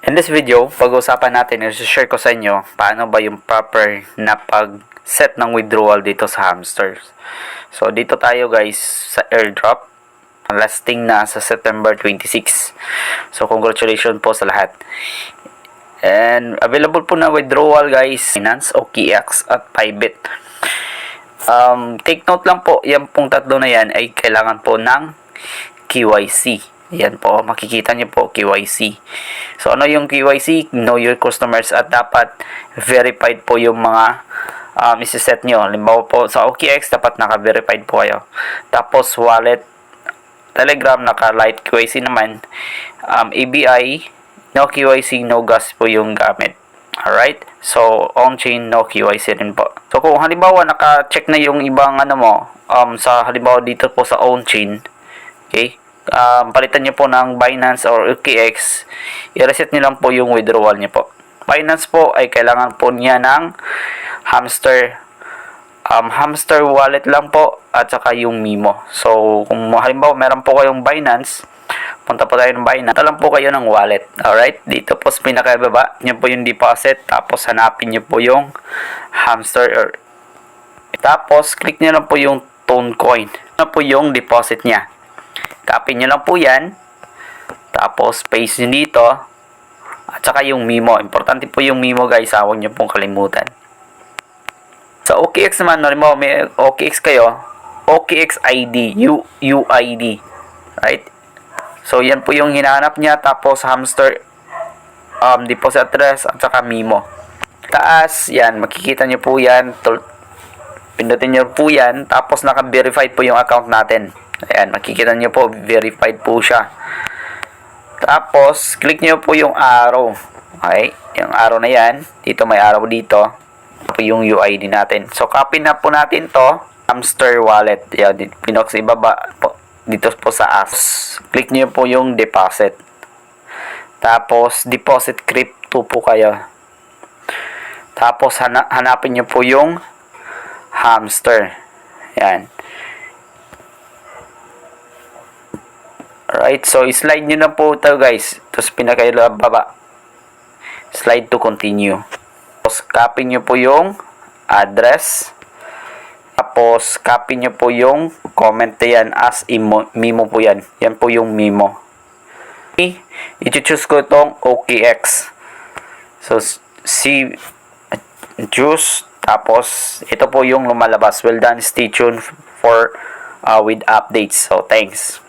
In this video, pag-uusapan natin, i-share ko sa inyo paano ba yung proper na pag-set ng withdrawal dito sa Hamsters. So, dito tayo guys sa airdrop. Lasting na sa September 26. So, congratulations po sa lahat. And, available po na withdrawal guys, Binance, OKX, at Bybit. Take note lang po, yan pong tatlo na yan ay kailangan po ng KYC. Yan po, makikita nyo po, KYC. So, ano yung KYC? Know your customers at dapat verified po yung mga isi-set nyo. Halimbawa po, sa OKX, dapat naka-verified po kayo. Tapos, wallet, Telegram, naka-light KYC naman. ABI, no KYC, no gas po yung gamit. Alright? So, on-chain, no KYC rin po. So, kung halimbawa, naka-check na yung ibang ano mo, sa halimbawa dito po sa on-chain, okay? Palitan nyo po ng Binance or OKX, i-reset nyo lang po yung withdrawal nyo po. Binance po ay kailangan po niya ng Hamster wallet lang po at saka yung Mimo. So kung halimbawa meron po kayong Binance, punta po tayo ng Binance, lang po kayo ng wallet. Alright, dito po sa pinakababa nyo po yung deposit, tapos hanapin nyo po yung Hamster tapos click nyo lang po yung Toncoin. Ano po yung deposit nya. Copy nyo lang po yan. Tapos, paste nyo dito. At saka yung Mimo. Importante po yung Mimo guys. Huwag nyo pong kalimutan. Sa OKX naman, halimbawa may OKX kayo. OKX ID. UID. Right? So, yan po yung hinahanap niya. Tapos, Hamster deposit address at saka Mimo. Taas, yan. Makikita nyo po yan. Pindutin nyo po yan. Tapos, naka-verified po yung account natin. Ayan, makikita nyo po, verified po siya. Tapos, click nyo po yung arrow. Okay, yung arrow na yan. Dito may arrow dito. Po yung UID natin. So, copy na po natin to. Hamster wallet. Yan, pinok sa ibaba po. Dito po sa apps. Click nyo po yung deposit. Tapos, deposit crypto po kayo. Tapos, hanapin nyo po yung Hamster. Yan. Alright, so slide nyo na po ito guys. Tapos pinakailababa. Slide to continue. Tapos copy nyo po yung address. Tapos copy nyo po yung comment yan as Mimo po yan. Yan po yung Mimo. I-choose ko itong OKX. So, choose. Tapos ito po yung lumalabas. Well done. Stay tuned for with updates. So, thanks.